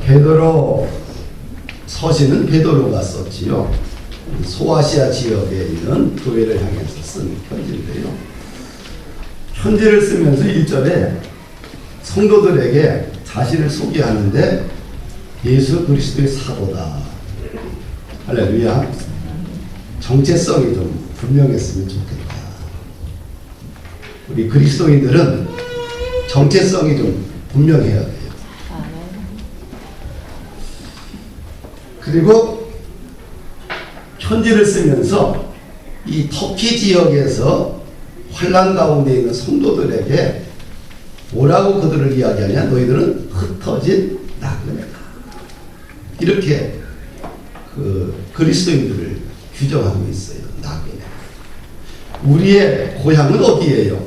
베드로 서신은 베드로가 썼지요. 소아시아 지역에 있는 교회를 향해서 쓴 편지인데요. 편지를 쓰면서 1절에 성도들에게 자신을 소개하는데 예수 그리스도의 사도다. 할렐루야. 정체성이 좀 분명했으면 좋겠다. 우리 그리스도인들은 정체성이 좀 분명해야 돼요. 그리고 편지를 쓰면서 이 터키 지역에서 환난 가운데 있는 성도들에게 뭐라고 그들을 이야기하냐? 너희들은 흩어진 나그네다. 이렇게 그리스도인들을 규정하고 있어요. 나그네. 우리의 고향은 어디예요?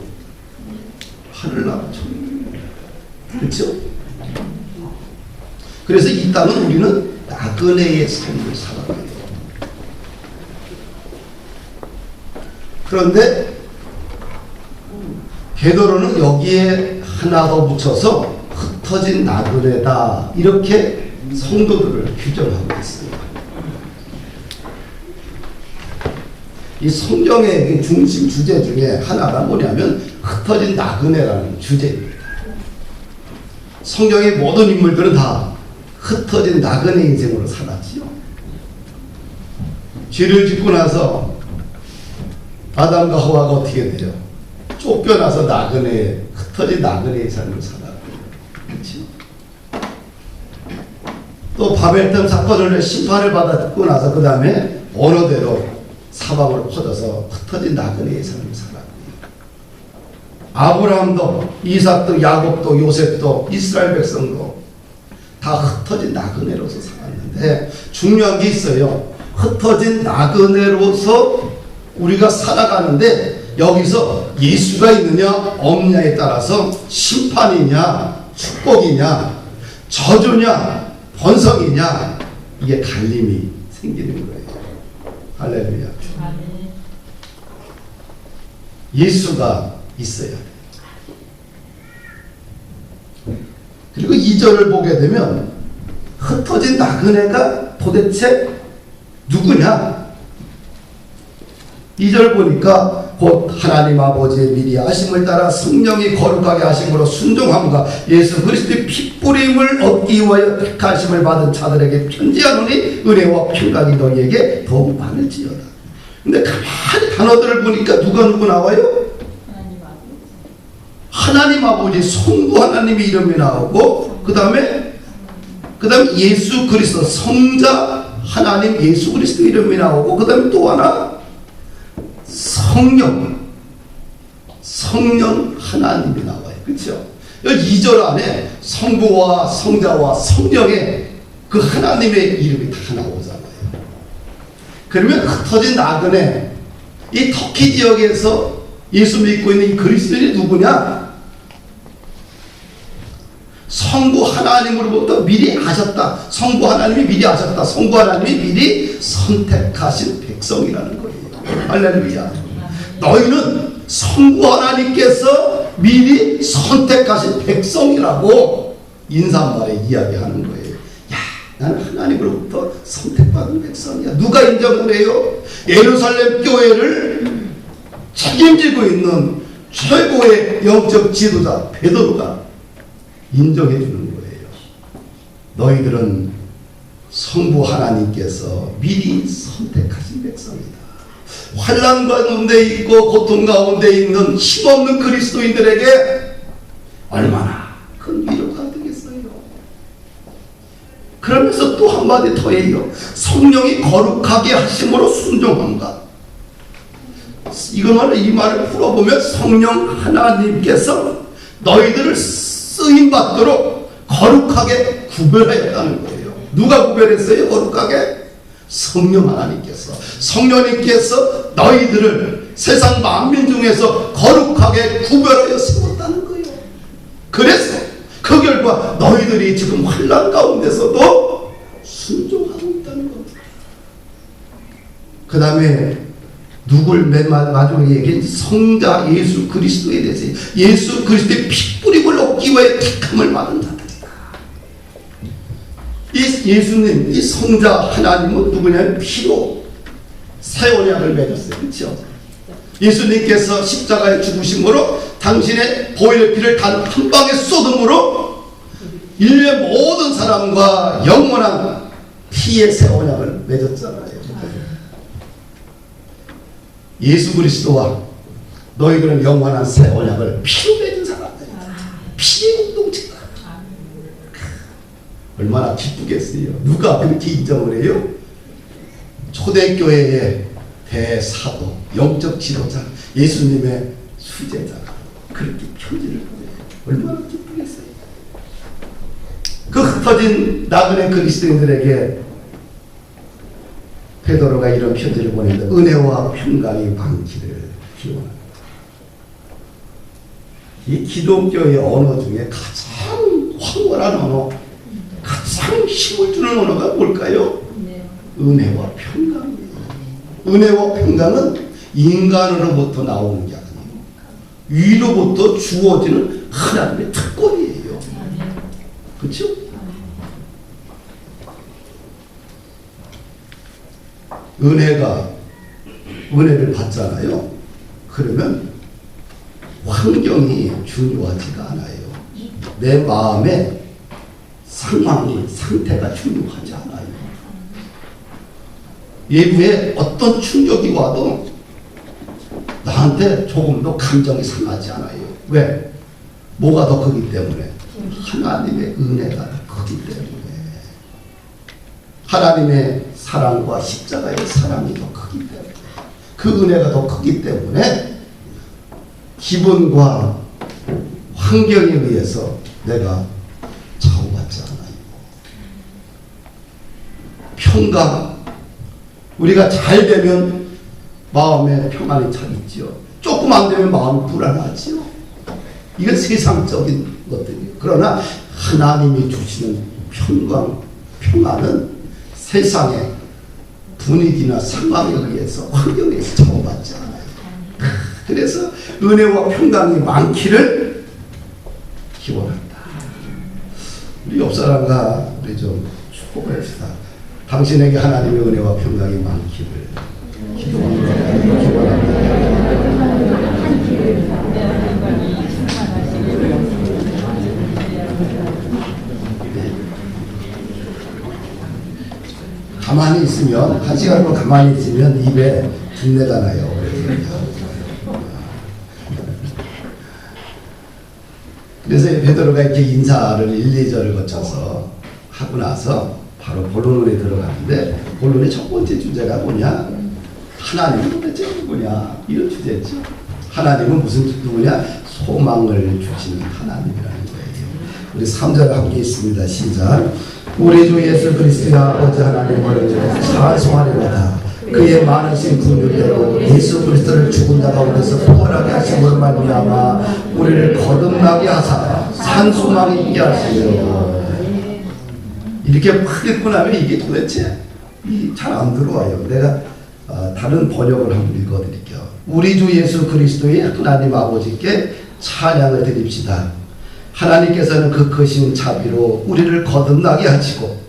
하늘나라죠. 그렇죠? 그래서 이 땅은 우리는 나그네의 삶을 살아가야 돼요. 그런데 베드로는 여기에 하나 더 붙여서 흩어진 나그네다 이렇게 성도들을 규정하고 있습니다. 이 성경의 중심 주제 중에 하나가 뭐냐면 흩어진 나그네라는 주제입니다. 성경의 모든 인물들은 다 흩어진 나그네 인생으로 살았지요. 죄를 짓고 나서 아담과 하와가 어떻게 돼요? 쫓겨나서 나그네, 흩어진 나그네의 삶을 살아요. 그렇죠? 또 바벨탑 사건을 심판을 받았고 나서 그 다음에 언어대로 사방으로 퍼져서 흩어진 나그네의 삶을 살아요. 아브라함도 이삭도 야곱도 요셉도 이스라엘 백성도 다 흩어진 나그네로서 살았는데 중요한 게 있어요. 흩어진 나그네로서 우리가 살아가는데 여기서 예수가 있느냐 없느냐에 따라서 심판이냐 축복이냐 저주냐 번성이냐 이게 갈림이 생기는 거예요. 할렐루야. 예수가 있어야 돼요. 그리고 2절을 보게 되면 흩어진 나그네가 도대체 누구냐? 2절 보니까 곧 하나님 아버지의 미리 아심을 따라 성령이 거룩하게 하심으로 순종함과 예수 그리스도의 핏뿌림을 얻기 위하여 택하심을 받은 자들에게 편지하노니 은혜와 평강이 너희에게 더욱 많을지어다. 근데 가만히 단어들을 보니까 누가 나와요? 하나님 아버지 성부 하나님의 이름이 나오고 그 다음에 예수 그리스도 성자 하나님 예수 그리스도 이름이 나오고 그 다음에 또 하나 성령 하나님이 나와요. 그렇죠? 2절 안에 성부와 성자와 성령의 그 하나님의 이름이 다 나오잖아요. 그러면 흩어진 나그네 이 터키 지역에서 예수 믿고 있는 이 그리스도인이 누구냐? 성부 하나님으로부터 미리 아셨다. 성부 하나님이 미리 아셨다. 성부 하나님이 미리 선택하신 백성이라는 거예요. 할렐루야. 너희는 성부 하나님께서 미리 선택하신 백성이라고 인사말에 이야기하는 거예요. 야, 나는 하나님으로부터 선택받은 백성이야. 누가 인정을 해요? 예루살렘 교회를 책임지고 있는 최고의 영적 지도자 베드로가 인정해 주는 거예요. 너희들은 성부 하나님께서 미리 선택하신 백성이다. 환난 가운데 있고 고통 가운데 있는 힘없는 그리스도인들에게 얼마나 큰 위로가 되겠어요. 그러면서 또 한마디 더 해요. 성령이 거룩하게 하심으로 순종한다. 이거는 이 말을 풀어보면 성령 하나님께서 너희들을 쓰임받도록 거룩하게 구별했다는 거예요. 누가 구별했어요? 거룩하게? 성령 하나님께서. 성령님께서 너희들을 세상 만민 중에서 거룩하게 구별하여 세웠다는 거예요. 그래서 그 결과 너희들이 지금 환난 가운데서도 순종하고 있다는 겁니다. 그 다음에 누굴 맨 마지막에 얘기한 성자 예수 그리스도에 대해서 예수 그리스도의 핏뿌림을 얻기 위해 택함을 받은 자들이다. 이 예수님, 이 성자 하나님은 누구냐면 피로 새 언약을 맺었어요. 그렇죠? 예수님께서 십자가에 죽으심으로 당신의 보혈의 피를 단 한 방에 쏟음으로 인류의 모든 사람과 영원한 피의 새 언약을 맺었잖아요. 예수 그리스도와 너희들은 영원한 새 언약을 피로 맺은 사람들, 피의 공동체다. 얼마나 기쁘겠어요. 누가 그렇게 인정을 해요? 초대교회의 대사도, 영적 지도자, 예수님의 수제자가 그렇게 편지를 보내요. 얼마나 기쁘겠어요. 그 흩어진 나그네 그리스도인들에게 베드로가 이런 편지를 보낸다. 은혜와 평강이 많기를 기원합니다. 이 기독교의 언어 중에 가장 황홀한 언어, 가장 힘을 주는 언어가 뭘까요? 은혜와 평강이에요. 은혜와 평강은 인간으로부터 나오는 게 아니에요. 위로부터 주어지는 하나님의 특권이에요. 그렇죠? 은혜를 받잖아요. 그러면 환경이 중요하지가 않아요. 내 마음의 상태가 중요하지 않아요. 외부에 어떤 충격이 와도 나한테 조금도 감정이 상하지 않아요. 왜? 뭐가 더 크기 때문에? 하나님의 은혜가 더 크기 때문에. 하나님의 사랑과 십자가의 사랑이 더 크기 때문에. 그 은혜가 더 크기 때문에 기분과 환경에 의해서 내가 좌우받지 않아요. 평강, 우리가 잘 되면 마음에 평안이 차 있죠. 조금 안 되면 마음이 불안하죠. 이건 세상적인 것들이에요. 그러나 하나님이 주시는 평안은 세상의 분위기나 상황에 의해서 환경에 의해서 좌우받지 않아요. 그래서 은혜와 평강이 많기를 기원한다. 우리 옆 사람과 우리 좀 축복합시다. 당신에게 하나님의 은혜와 평강이 많기를 기원합니다. 가만히 있으면, 한 시간만 가만히 있으면 입에 분내가 나요. 그래서 베드로가 이렇게 인사를 1, 2절을 거쳐서 하고 나서 바로 본론에 들어가는데, 본론의 첫 번째 주제가 뭐냐? 하나님은 도대체 누구냐? 이런 주제죠. 하나님은 무슨 누구냐? 소망을 주시는 하나님이라는 거예요. 우리 3절 함께 있습니다. 시작. 우리 주 예수 그리스도의 아버지 하나님을 찬송하리로다. 그의 많으신 긍휼대로 예수 그리스도를 죽은 자 가운데서 부활하게 하심으로 말미암아 우리를 거듭나게 하사 산 소망이 있게 하시며. 이렇게 막 읽고 나면 이게 도대체 잘 안 들어와요. 내가 다른 번역을 한번 읽어드릴게요. 우리 주 예수 그리스도의 하나님 아버지께 찬양을 드립시다. 하나님께서는 그 크신 자비로 우리를 거듭나게 하시고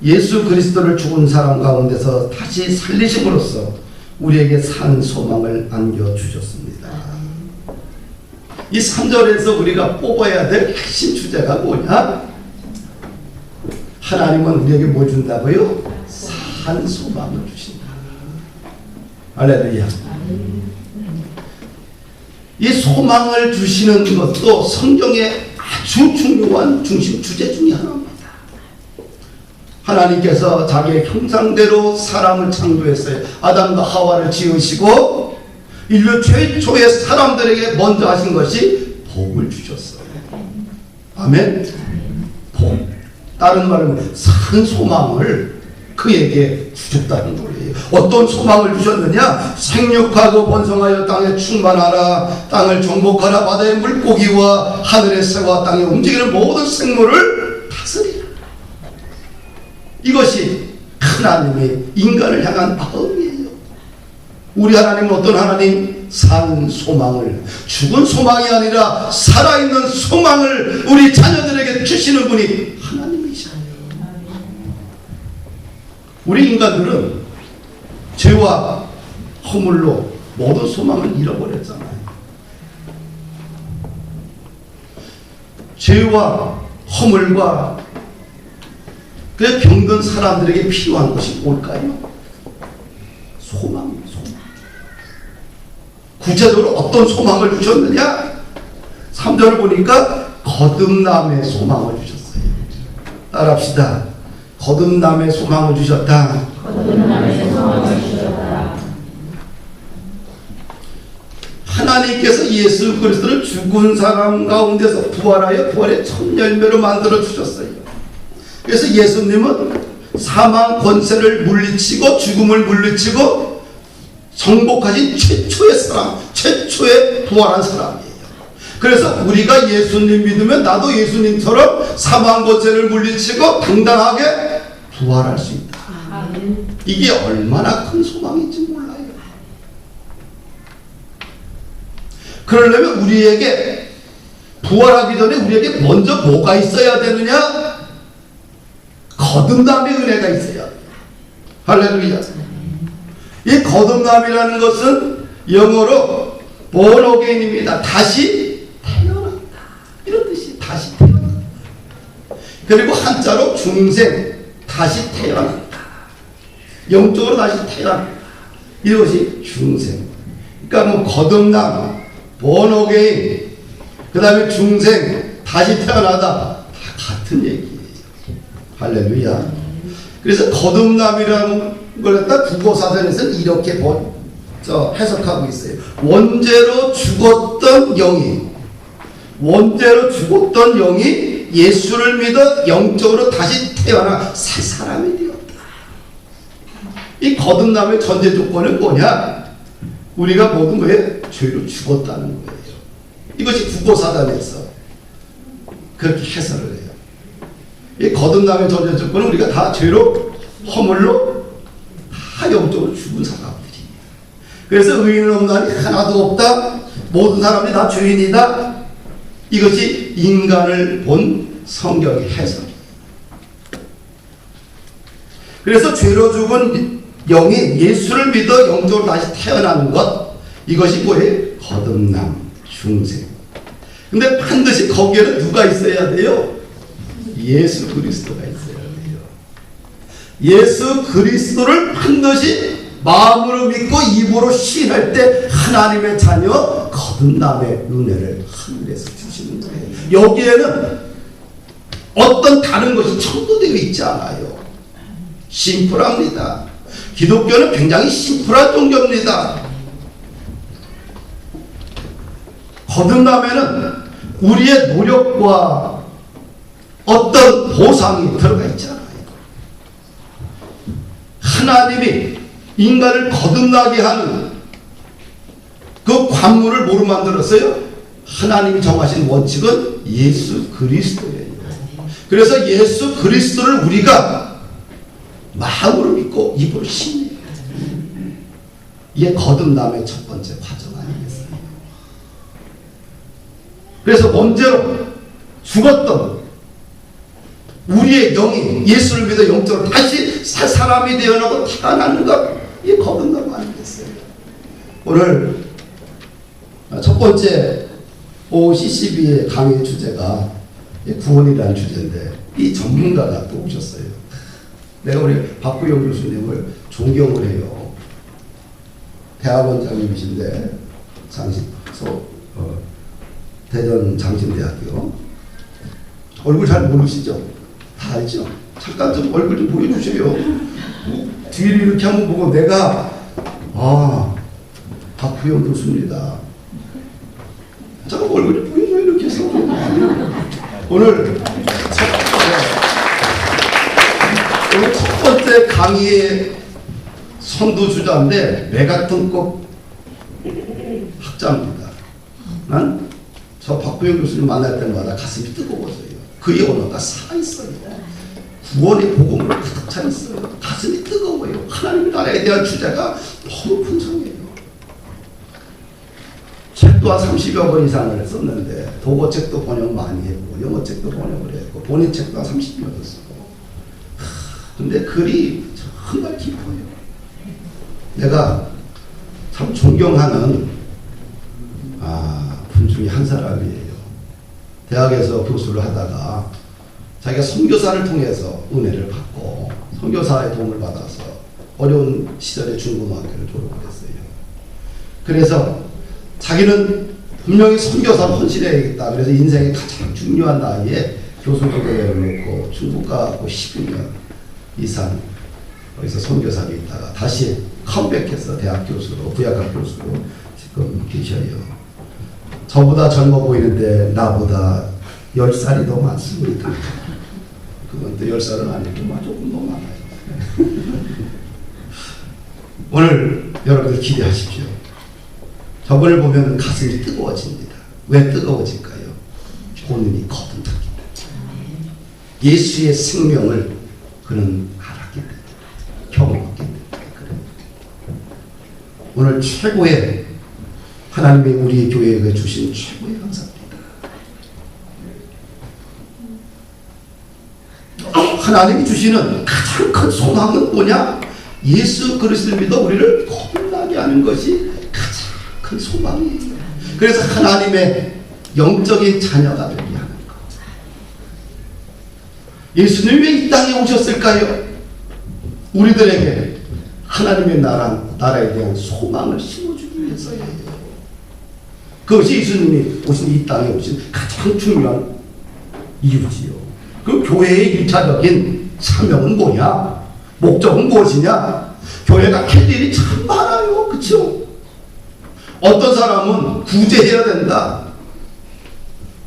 예수 그리스도를 죽은 사람 가운데서 다시 살리심으로써 우리에게 산 소망을 안겨주셨습니다. 이 3절에서 우리가 뽑아야 될 핵심 주제가 뭐냐? 하나님은 우리에게 뭐 준다고요? 산 소망을 주신다. 할렐루야. 이 소망을 주시는 것도 성경의 아주 중요한 중심 주제 중에 하나입니다. 하나님께서 자기의 형상대로 사람을 창조했어요. 아담과 하와를 지으시고 인류 최초의 사람들에게 먼저 하신 것이 복을 주셨어요. 아멘. 복. 다른 말로 산 소망을 그에게 주셨다는 거예요. 어떤 소망을 주셨느냐? 생육하고 번성하여 땅에 충만하라. 땅을 정복하라. 바다의 물고기와 하늘의 새와 땅에 움직이는 모든 생물을 다스리라. 이것이 하나님의 인간을 향한 마음이에요. 우리 하나님은 어떤 하나님? 산 소망을, 죽은 소망이 아니라 살아있는 소망을 우리 자녀들에게 주시는 분이 하나님이시죠. 우리 인간들은 죄와 허물로 모든 소망을 잃어버렸잖아요. 죄와 허물과 그 병든 사람들에게 필요한 것이 뭘까요? 소망입니다. 소망. 구체적으로 어떤 소망을 주셨느냐? 3절을 보니까 거듭남의 소망을 주셨어요. 따라합시다. 거듭남의 소망을 주셨다. 거듭남의 소망을 주셨다. 하나님께서 예수 그리스도를 죽은 사람 가운데서 부활하여 부활의 첫 열매로 만들어 주셨어요. 그래서 예수님은 사망 권세를 물리치고 죽음을 물리치고 정복하신 최초의 사람, 최초의 부활한 사람이에요. 그래서 우리가 예수님 믿으면 나도 예수님처럼 사망 권세를 물리치고 당당하게 부활할 수 있다. 이게 얼마나 큰 소망인지 몰라요. 그러려면 우리에게 부활하기 전에 우리에게 먼저 뭐가 있어야 되느냐? 거듭남의 은혜가 있어야 돼요. 할렐루야. 이 거듭남이라는 것은 영어로 born again입니다. 다시 태어난다. 이런 뜻이 다시 태어난다. 그리고 한자로 중생, 다시 태어난다. 영적으로 다시 태어난다. 이것이 중생. 그러니까 뭐 거듭남, born again, 그 다음에 중생, 다시 태어나다, 다 같은 얘기예요. 할렐루야. 그래서 거듭남이라는 걸 갖다 국어사전에서는 이렇게 해석하고 있어요. 원죄로 죽었던 영이 예수를 믿어 영적으로 다시 태어나 새 사람이 되었다. 이 거듭남의 전제 조건은 뭐냐? 우리가 모든 거에 죄로 죽었다는 거예요. 이것이 국어사전에서 그렇게 해설을 해요. 이 거듭남의 전제 조건은 우리가 다 죄로 허물로 다 영적으로 죽은 사람들이에요. 그래서 의인은 없나니 하나도 없다. 모든 사람들이 다 죄인이다. 이것이 인간을 본 성경의 해설이에요. 그래서 죄로 죽은 영이 예수를 믿어 영적으로 다시 태어나는 것, 이것이 뭐예요? 거듭남, 중생. 근데 반드시 거기에는 누가 있어야 돼요? 예수 그리스도가 있어야 돼요. 예수 그리스도를 반드시 마음으로 믿고 입으로 시인할 때 하나님의 자녀 거듭남의 은혜를 하늘에서 주시는 거예요. 여기에는 어떤 다른 것이 첨부되어 있지 않아요. 심플합니다. 기독교는 굉장히 심플한 종교입니다. 거듭남에는 우리의 노력과 어떤 보상이 들어가 있잖아요. 하나님이 인간을 거듭나게 하는 그 관문을 뭐로 만들었어요? 하나님이 정하신 원칙은 예수 그리스도예요. 그래서 예수 그리스도를 우리가 마음으로 믿고 입으로 신뢰해야 돼요. 이게 거듭남의 첫 번째 과정 아니겠어요? 그래서 원죄로 죽었던 우리의 영이 예수를 믿어 영적으로 다시 새 사람이 되어나고 태어나는 것, 이게 거듭남 아니겠어요? 오늘 첫 번째 OCCB의 강의 주제가 구원이라는 주제인데 이 전문가가 또 오셨어요. 내가 우리 박구영 교수님을 존경을 해요. 대학원장님이신데 대전 장신대학교. 얼굴 잘 모르시죠? 다 알죠? 잠깐 좀 얼굴 좀 보여주세요. 뒤를 이렇게 한번 보고 내가 박구영 교수입니다. 잠깐 얼굴 좀 보여줘요. 이렇게 해서 오늘 첫 번째 강의의 선두주자인데 메가톤급 학자입니다. 난 저 박구영 교수님 만날 때마다 가슴이 뜨거워져요. 그의 언어가 살아있어요. 구원의 복음으로 가득 차 있어요. 가슴이 뜨거워요. 하나님 나라에 대한 주제가 너무 풍성해요. 책도 한 30여 권 이상을 썼는데 독어책도 번역 많이 했고 영어책도 번역을 했고 본인책도 한 30여 권 쓰고 근데 글이 정말 기뻐요. 내가 참 존경하는 분 중에 한 사람이에요. 대학에서 교수를 하다가 자기가 선교사를 통해서 은혜를 받고 선교사의 도움을 받아서 어려운 시절에 중고등학교를 졸업을 했어요. 그래서 자기는 분명히 선교사로 헌신해야겠다. 그래서 인생의 가장 중요한 나이에 교수교대를 놓고 중국 가고 12년 이상 거기서 선교사로 있다가 다시 컴백해서 대학 교수로, 부약학 교수로 지금 계셔요. 저보다 젊어 보이는데 나보다 10살이 더 많습니다. 그건 또 10살은 아니고 조금 더 많아요. 오늘 여러분들 기대하십시오. 저분을 보면 가슴이 뜨거워집니다. 왜 뜨거워질까요? 본인이 거듭났기 때문에. 예수의 생명을 그는 알았기 때문에, 경험했기 때문에 그래요. 오늘 최고의 하나님이 우리 교회에 주신 최고의 감사입니다. 하나님이 주시는 가장 큰 소망은 뭐냐? 예수 그리스도를 믿어 우리를 거듭나게 하는 것이 가장 큰 소망이에요. 그래서 하나님의 영적인 자녀가 되게 하는 것. 예수님이 왜 이 땅에 오셨을까요? 우리들에게 하나님의 나라에 대한 소망을 심어주기 위해서예요. 그것이 예수님이 오신 이 땅에 오신 가장 중요한 이유지요. 그 교회의 1차적인 사명은 뭐냐? 목적은 무엇이냐? 교회가 할 일이 참 많아요. 그렇죠? 어떤 사람은 구제해야 된다.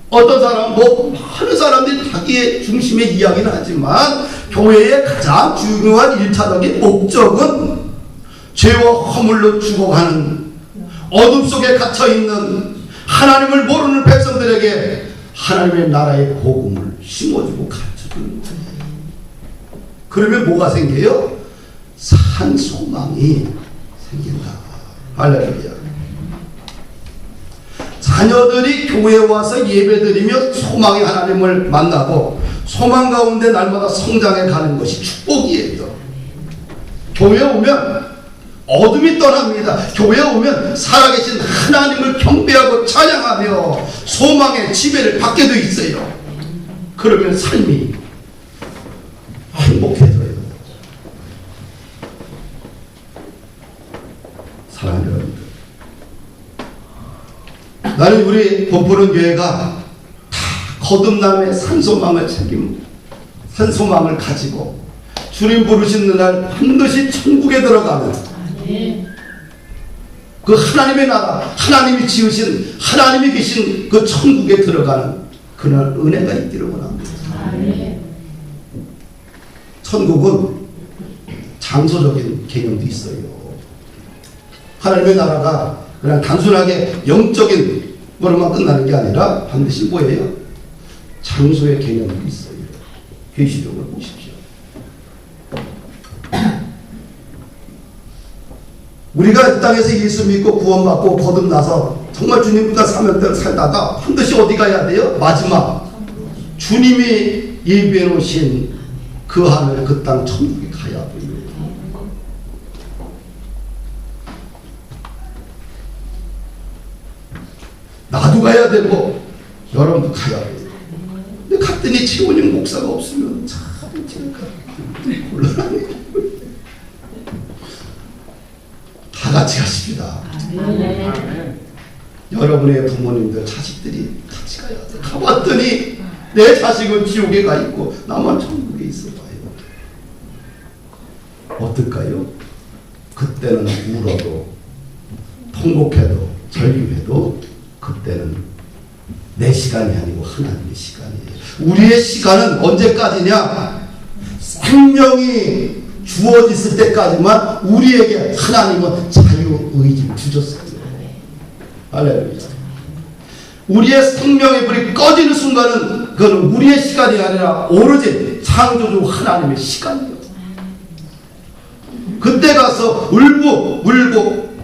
어떤 사람은 많은 사람들이 자기의 중심의 이야기는 하지만 교회의 가장 중요한 1차적인 목적은 죄와 허물로 죽어가는 어둠 속에 갇혀있는 하나님을 모르는 백성들에게 하나님의 나라의 복음을 심어주고 가르쳐주는 거예요. 그러면 뭐가 생겨요? 산 소망이 생긴다. 할렐루야. 자녀들이 교회에 와서 예배드리며 소망의 하나님을 만나고 소망 가운데 날마다 성장해 가는 것이 축복이에요. 교회에 오면 어둠이 떠납니다. 교회에 오면 살아계신 하나님을 경배하고 찬양하며 소망의 지배를 받게 돼 있어요. 그러면 삶이 행복해져요. 사랑하는 여러분들, 나는 우리 본푸른 교회가 다 거듭남의 산소망을 챙깁니다. 산소망을 가지고 주님 부르시는 날 반드시 천국에 들어가는 그 하나님의 나라, 하나님이 지으신, 하나님이 계신 그 천국에 들어가는 그날 은혜가 있기를 원합니다. 천국은 장소적인 개념도 있어요. 하나님의 나라가 그냥 단순하게 영적인 거로만 끝나는 게 아니라 반드시 뭐예요? 장소의 개념도 있어요. 계시록을 보십시오. 우리가 이 땅에서 예수 믿고 구원받고 거듭나서 정말 주님보다 사명대로 살다가 반드시 어디 가야 돼요? 마지막 주님이 예비해 놓으신 그 하늘 그 땅 천국에 가야 돼요. 나도 가야 되고 여러분도 가야 돼요. 근데 갔더니 최원영 목사가 없으면 참 제가 곤란하네요. 다 같이 가십니다. 여러분의 부모님들, 자식들이 같이 가야 돼. 가봤더니 내 자식은 지옥에 가 있고 나만 천국에 있어 봐요. 어떨까요? 그때는 울어도 통곡해도 절규해도 그때는 내 시간이 아니고 하나님의 시간이에요. 우리의 시간은 언제까지냐? 생명이 주어졌을 때까지만 우리에게 하나님은 자유의지를 주셨어요. 할렐루야. 우리의 생명의 불이 꺼지는 순간은 그건 우리의 시간이 아니라 오로지 창조주 하나님의 시간이에요. 그때 가서 울고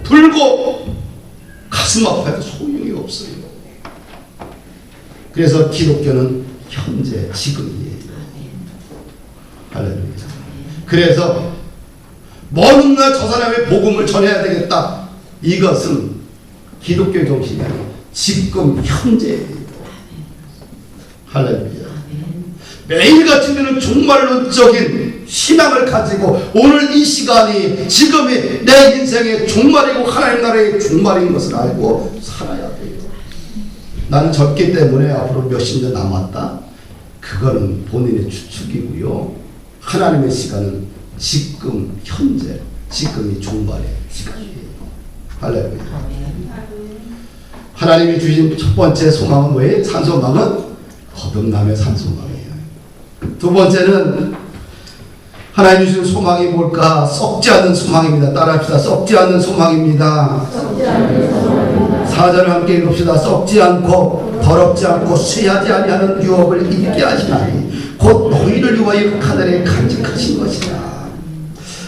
불고 가슴 아파도 소용이 없어요. 그래서 기독교는 현재 지금이에요. 할렐루야. 그래서 먼 훗날 저 사람의 복음을 전해야 되겠다. 이것은 기독교 정신이 아니고 지금 현재예요. 할렐루야. 매일같이 우리는 종말론적인 신앙을 가지고 오늘 이 시간이 지금이 내 인생의 종말이고 하나님 나라의 종말인 것을 알고 살아야 돼요. 나는 젊기 때문에 앞으로 몇십 년 남았다. 그거는 본인의 추측이고요. 하나님의 시간은 지금 현재, 지금이 종말의 시간이에요. 할렐루야. 하나님이 주신 첫 번째 소망은 뭐예요? 산소망은 거듭남의 산소망이에요. 두 번째는 하나님 주신 소망이 뭘까? 썩지 않는 소망입니다. 따라합시다. 썩지 않는 소망입니다. 4절을 함께 읽읍시다. 썩지 않고 더럽지 않고 쇠하지 아니하는 유업을 입게 하시나니 곧 너희를 위하여 하늘에 간직하신 것이다.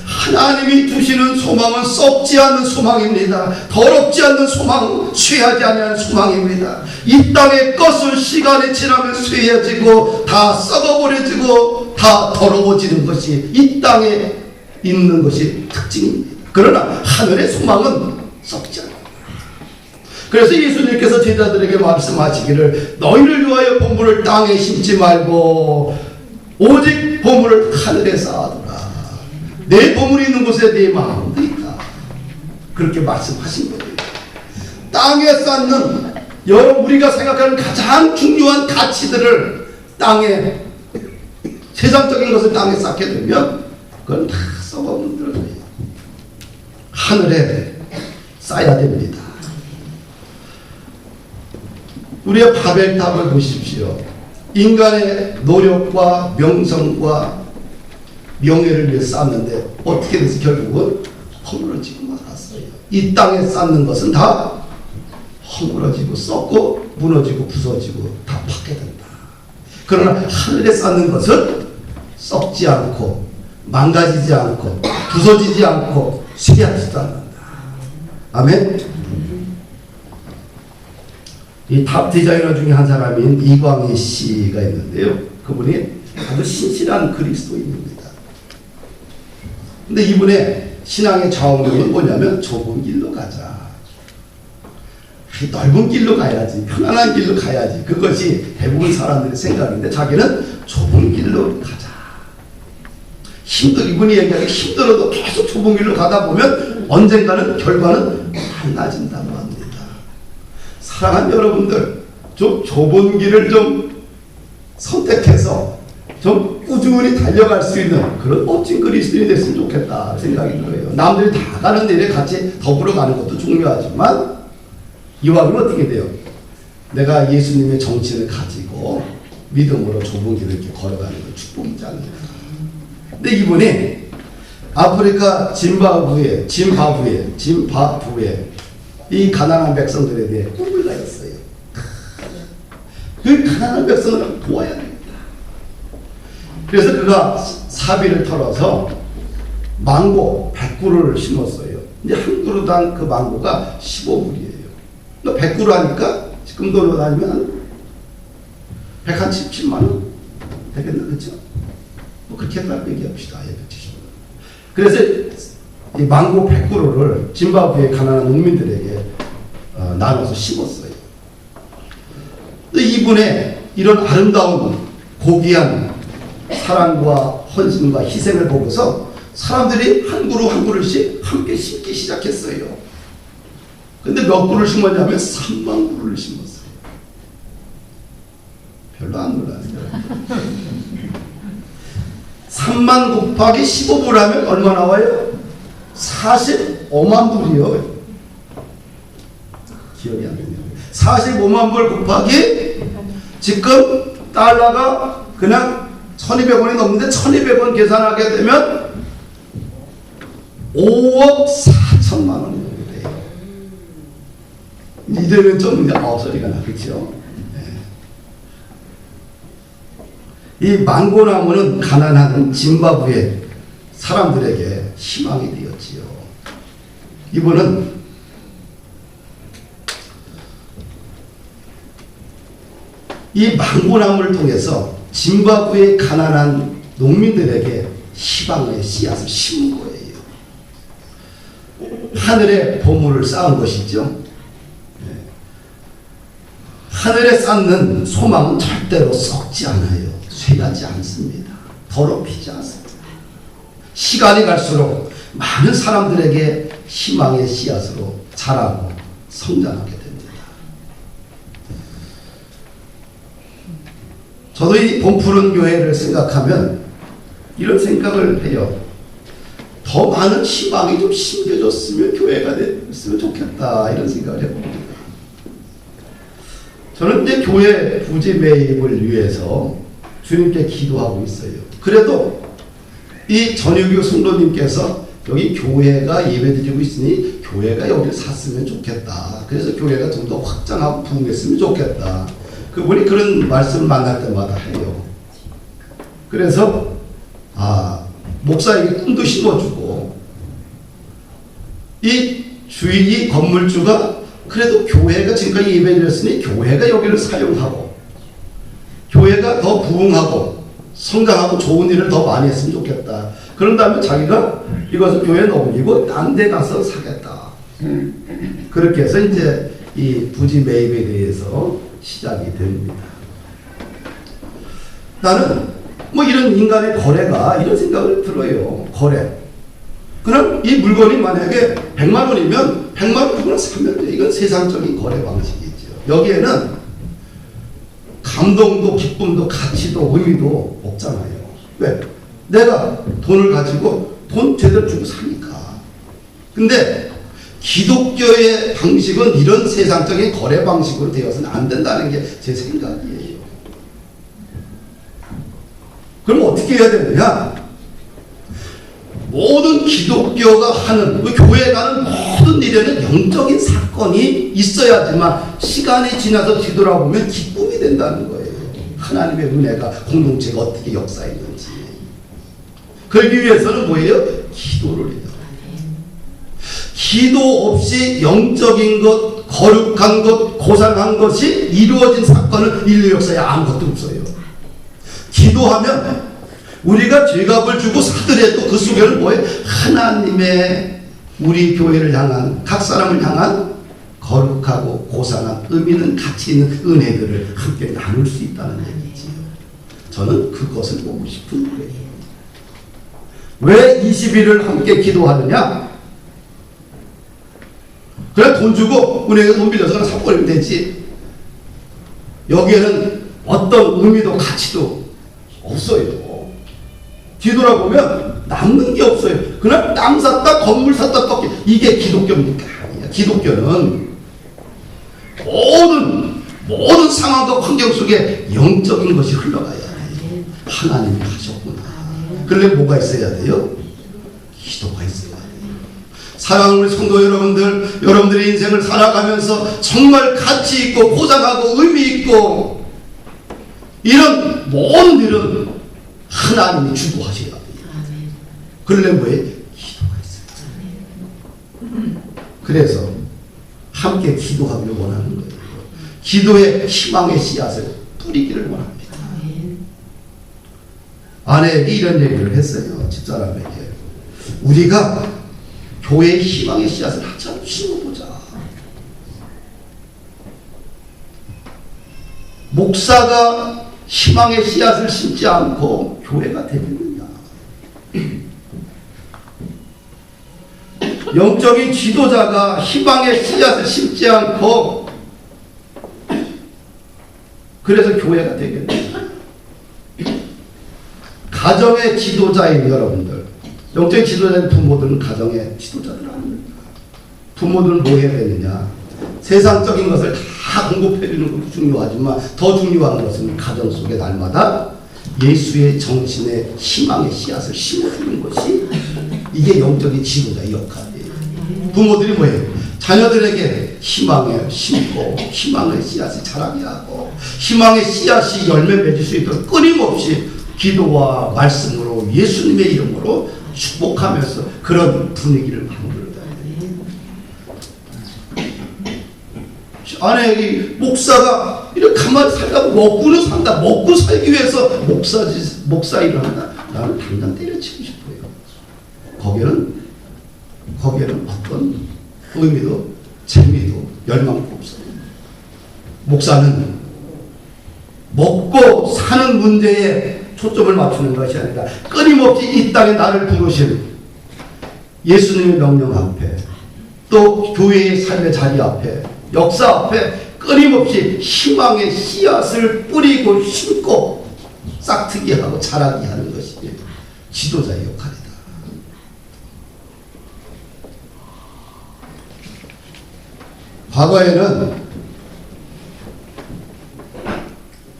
하나님이 주시는 소망은 썩지 않는 소망입니다. 더럽지 않는 소망, 쇠하지 않는 소망입니다. 이 땅의 것은 시간이 지나면 쇠해지고 다 썩어버려지고 다 더러워지는 것이 이 땅에 있는 것이 특징입니다. 그러나 하늘의 소망은 썩지 않습니다. 그래서 예수님께서 제자들에게 말씀하시기를 너희를 위하여 보물을 땅에 심지 말고 오직 보물을 하늘에 쌓아두라. 내 보물이 있는 곳에 내 마음도 있다. 그렇게 말씀하신 거예요. 땅에 쌓는 여러분 우리가 생각하는 가장 중요한 가치들을 땅에 세상적인 것을 땅에 쌓게 되면 그건 다 썩어버려요. 하늘에 쌓아야 됩니다. 우리의 바벨탑을 보십시오. 인간의 노력과 명성과 명예를 위해 쌓았는데 어떻게 돼서 결국은 허물어지고 말았어요. 이 땅에 쌓는 것은 다 허물어지고 썩고 무너지고 부서지고 다 파괴된다. 그러나 하늘에 쌓는 것은 썩지 않고 망가지지 않고 부서지지 않고 쇠하지도 않는다. 아멘. 이 탑 디자이너 중에 한 사람인 이광희 씨가 있는데요. 그분이 아주 신실한 그리스도인입니다. 근데 이분의 신앙의 좌우명은 뭐냐면 좁은 길로 가자. 넓은 길로 가야지. 편안한 길로 가야지. 그것이 대부분 사람들의 생각인데 자기는 좁은 길로 가자. 이분이 얘기하기 힘들어도 계속 좁은 길로 가다 보면 언젠가는 결과는 달라진다고 합니다. 사랑하는 여러분들, 좀 좁은 길을 좀 선택해서 좀 꾸준히 달려갈 수 있는 그런 멋진 그리스도인이 됐으면 좋겠다 생각이 들어요. 남들이 다 가는 데에 같이 더불어 가는 것도 중요하지만 이왕이면 어떻게 돼요? 내가 예수님의 정신을 가지고 믿음으로 좁은 길을 이렇게 걸어가는 건 축복이지 않습니까? 근데 이분이 아프리카 짐바브웨 이 가난한 백성들에 대해 꿈을 가졌어요. 그 가난한 백성을 도와야 됩니다. 그래서 그가 사비를 털어서 망고 100그루를 심었어요. 이제 한 그루당 그 망고가 15불이에요. 100그루 하니까 지금 돈으로 다니면 117만 원 되겠나, 그렇죠? 뭐 그렇게 얘기합시다. 170만 원. 그래서 이 망고 100그루를 짐바브웨 가난한 농민들에게 나눠서 심었어요. 이분의 이런 아름다운 고귀한 사랑과 헌신과 희생을 보고서 사람들이 한 그루 한 그루씩 함께 심기 시작했어요. 근데 몇 그루를 심었냐면 3만 그루를 심었어요. 별로 안 놀라요. 3만 곱하기 15불 하면 얼마 나와요? 45만 불이요. 기억이 안 되네요. 45만 불 곱하기 지금 달러가 그냥 1200원이 넘는데 1200원 계산하게 되면 5억 4천만 원이 넘게 돼요. 이제는 좀 이제 소리가 나겠죠. 이 망고나무는 가난한 짐바브웨 사람들에게 희망이 되었지요. 이분은 이 망고나무를 통해서 짐바브웨 가난한 농민들에게 희망의 씨앗을 심은 거예요. 하늘에 보물을 쌓은 것이죠. 하늘에 쌓는 소망은 절대로 썩지 않아요. 쇠하지 않습니다. 더럽히지 않습니다. 시간이 갈수록 많은 사람들에게 희망의 씨앗으로 자라고 성장하게 됩니다. 저도 이 봄푸른 교회를 생각하면 이런 생각을 해요. 더 많은 희망이 좀 심겨졌으면 교회가 됐으면 좋겠다, 이런 생각을 해봅니다. 저는 이제 교회 부지 매입을 위해서 주님께 기도하고 있어요. 그래도 이 전유교 성도님께서 여기 교회가 예배드리고 있으니 교회가 여기를 샀으면 좋겠다. 그래서 교회가 좀 더 확장하고 부흥했으면 좋겠다. 그분이 그런 말씀을 만날 때마다 해요. 그래서 목사에게 꿈도 심어주고, 이 주인이 건물주가 그래도 교회가 지금까지 예배드렸으니 교회가 여기를 사용하고 교회가 더 부흥하고 성장하고 좋은 일을 더 많이 했으면 좋겠다. 그런 다음에 자기가 이것을 교회에 넘기고 딴 데 가서 사겠다. 그렇게 해서 이제 이 부지 매입에 대해서 시작이 됩니다. 나는 뭐 이런 인간의 거래가 이런 생각을 들어요. 거래. 그럼 이 물건이 만약에 100만 원이면 100만 원 주고 사면 돼. 이건 세상적인 거래 방식이죠. 여기에는 감동도 기쁨도 가치도 의미도 없잖아요. 왜? 내가 돈을 가지고 돈 제대로 주고 사니까. 근데 기독교의 방식은 이런 세상적인 거래 방식으로 되어서는 안 된다는 게 제 생각이에요. 그럼 어떻게 해야 되느냐? 모든 기독교가 하는, 교회에 가는 모든 일에는 영적인 사건이 있어야지만 시간이 지나서 뒤돌아보면 기쁨이 된다는 거예요. 하나님의 은혜가 공동체가 어떻게 역사했는지. 그러기 위해서는 뭐예요? 기도를 해요. 기도 없이 영적인 것, 거룩한 것, 고상한 것이 이루어진 사건은 인류 역사에 아무것도 없어요. 기도하면 우리가 죄값을 주고 사더라도 그 속에는 뭐예요? 하나님의 우리 교회를 향한, 각 사람을 향한 거룩하고 고상한 의미 있는 가치 있는 은혜들을 함께 나눌 수 있다는 얘기지요. 저는 그것을 보고 싶은 거예요. 왜 20일을 함께 기도하느냐? 그래 돈 주고 은행에서 돈 빌려서 그냥 사버리면 되지. 여기에는 어떤 의미도 가치도 없어요. 뒤돌아보면 남는 게 없어요. 그냥 땅 샀다 건물 샀다 꺾기, 이게 기독교입니까? 아니야. 기독교는 모든 상황과 환경 속에 영적인 것이 흘러가야 해요. 하나님이 하셨구나. 그런데 뭐가 있어야 돼요? 기도가 있어야 돼요. 사랑하는 우리 성도 여러분들, 여러분들의 인생을 살아가면서 정말 가치 있고 고상하고 의미 있고 이런 모든 일은 하나님이 주도하셔야 돼요. 그러려면 뭐예요? 기도가 있어요. 그래서 함께 기도하기를 원하는 거예요. 기도의 희망의 씨앗을 뿌리기를 원합니다. 아내에게 이런 얘기를 했어요. 집사람에게. 우리가 교회의 희망의 씨앗을 한참 심어보자. 목사가 희망의 씨앗을 심지 않고 교회가 되겠느냐? 영적인 지도자가 희망의 씨앗을 심지 않고 그래서 교회가 되겠느냐? 가정의 지도자인 여러분들, 영적인 지도자인 부모들은 가정의 지도자들 아닙니까? 부모들은 뭐 해야 되느냐? 세상적인 것을 다 공급해주는 것도 중요하지만 더 중요한 것은 가정 속에 날마다 예수의 정신의 희망의 씨앗을 심어주는 것이 이게 영적인 지도자의 역할이에요. 부모들이 뭐예요? 자녀들에게 희망을 심고 희망의 씨앗을 자라게 하고 해망의 씨앗이 열매 맺을 수 있도록 끊임없이 기도와 말씀으로 예수님의 이름으로 축복하면서 그런 분위기를 만들어야 돼요. 아내 목사가 이렇게 가만히 살다 먹고는 산다. 먹고 살기 위해서 목사 일을 한다. 나는 당장 때려치고 싶어요. 거기는 거기에는 어떤 의미도 재미도 열망도 없어요. 목사는 먹고 사는 문제에 초점을 맞추는 것이 아니라 끊임없이 이 땅에 나를 부르신 예수님의 명령 앞에 또 교회의 삶의 자리 앞에 역사 앞에 끊임없이 희망의 씨앗을 뿌리고 심고 싹트게 하고 자라게 하는 것이 지도자의 역할이다. 과거에는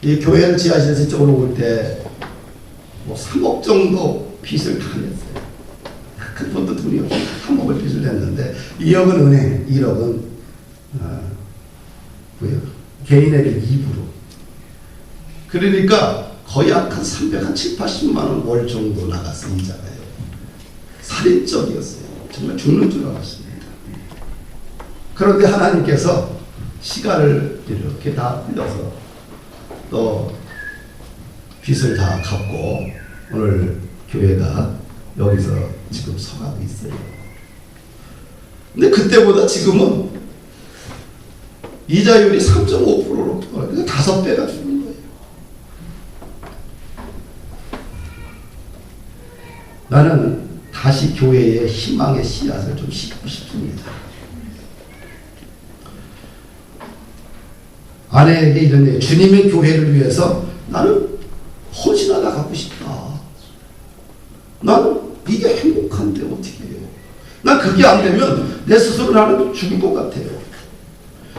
이 교회를 지하실에서 이쪽으로 올 때 뭐 3억 정도 빚을 다 냈어요. 큰 돈도 돈이 없이 3억을 빚을 냈는데 2억은 은행, 1억은 개인에게 2부로. 그러니까 거의 한 380만 원 월 정도 나갔어요. 이자가요. 살인적이었어요. 정말 죽는 줄 알았습니다. 그런데 하나님께서 시간을 이렇게 다 흘려서 또 빚을 다 갚고 오늘 교회가 여기서 지금 서가고 있어요. 근데 그때보다 지금은 이자율이 3.5%로 떨어져서 5배가 주는 거예요. 나는 다시 교회에 희망의 씨앗을 좀 심고 싶습니다. 아내에게 이런 얘기, 주님의 교회를 위해서 나는 헌신하다 가고 싶다. 나는 이게 행복한데 어떻게 해요? 난 그게 안 되면 내 스스로 나는 죽을 것 같아요.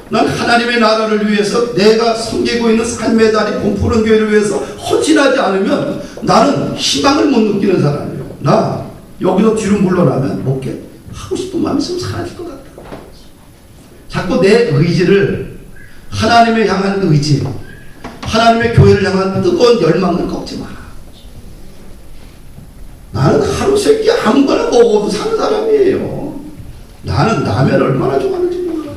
난 하나님의 나라를 위해서 내가 섬기고 있는 삶의 자리 공포른 교회를 위해서 헌신하지 않으면 나는 희망을 못 느끼는 사람이에요. 나 여기서 뒤로 물러나면 못 게 하고 싶은 마음이 좀 사라질 것 같다. 자꾸 내 의지를 하나님을 향한 의지, 하나님의 교회를 향한 뜨거운 열망을 꺾지 마라. 나는 하루 세끼 아무거나 먹어도 사는 사람이에요. 나는 라면 얼마나 좋아하는지 몰라요.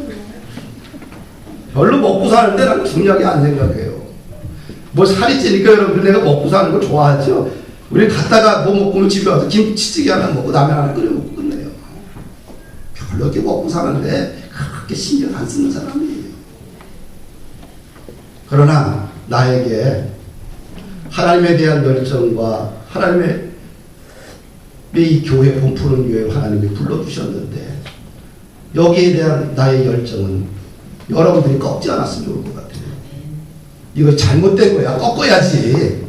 별로 먹고 사는데 나는 중요하게 안 생각해요. 뭐 살이 찌니까 여러분 내가 먹고 사는 걸 좋아하죠. 우리 갔다가 뭐 먹고 집에 와서 김치찌개 하나 먹고 라면 하나 끓여 먹고 끝내요. 별로 이렇게 먹고 사는데 그렇게 신경 안 쓰는 사람이에요. 그러나 나에게 하나님에 대한 열정과 하나님의 이 교회 본푸른 교회 하나님이 불러주셨는데 여기에 대한 나의 열정은 여러분들이 꺾지 않았으면 좋을 것 같아요. 이거 잘못된 거야. 꺾어야지.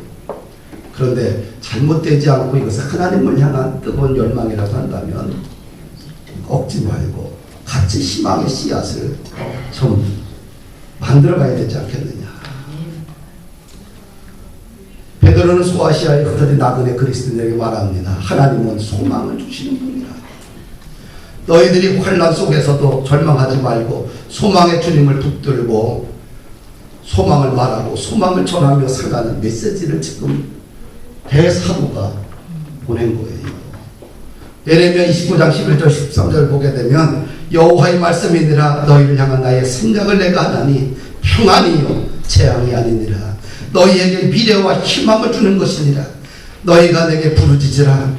그런데 잘못되지 않고 이것을 하나님을 향한 뜨거운 열망이라고 한다면 꺾지 말고 같이 희망의 씨앗을 좀 만들어가야 되지 않겠느냐. 베드로는 소아시아에 흩어진 나그네 그리스도인에게 말합니다. 하나님은 소망을 주시는 분이라. 너희들이 환난 속에서도 절망하지 말고 소망의 주님을 붙들고 소망을 말하고 소망을 전하며 살아가는 메시지를 지금 대사도가 보낸 거예요. 예레미야 29장 11절 13절 보게 되면 여호와의 말씀이니라 너희를 향한 나의 생각을 내가 하나니 평안이요 재앙이 아니니라. 너희에게 미래와 희망을 주는 것이니라. 너희가 내게 부르짖으라.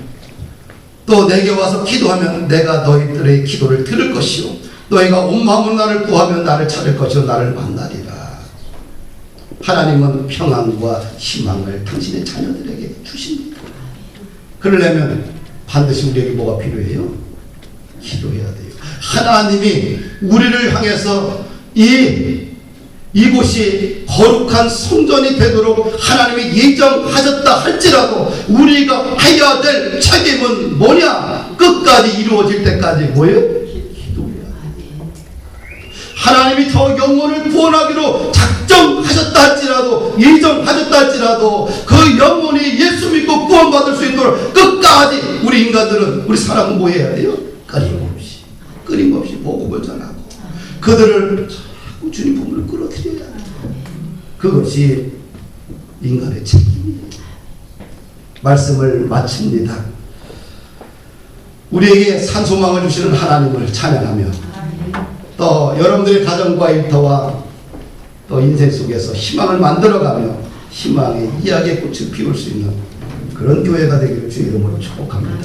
또 내게 와서 기도하면 내가 너희들의 기도를 들을 것이요 너희가 온 마음으로 나를 구하면 나를 찾을 것이요 나를 만나리라. 하나님은 평안과 희망을 당신의 자녀들에게 주십니다. 그러려면 반드시 우리에게 뭐가 필요해요? 기도해야 돼요. 하나님이 우리를 향해서 이곳이 거룩한 성전이 되도록 하나님이 예정하셨다 할지라도 우리가 해야 될 책임은 뭐냐? 끝까지 이루어질 때까지 뭐예요? 기도해야 돼요. 하나님이 저 영혼을 구원하기로 작정하셨다 할지라도 예정하셨다 할지라도 그 영혼이 예수 믿고 구원받을 수 있도록 끝까지 우리 인간들은 우리 사람은 뭐 해야 돼요? 끊임없이 복음을 전하고 그들을 주님 품으로 끌어들여야 돼. 그것이 인간의 책임이에요. 말씀을 마칩니다. 우리에게 산소망을 주시는 하나님을 찬양하며 또 여러분들의 가정과 일터와 또 인생 속에서 희망을 만들어가며 희망의 이야기의 꽃을 피울 수 있는 그런 교회가 되기를 주의 이름으로 축복합니다.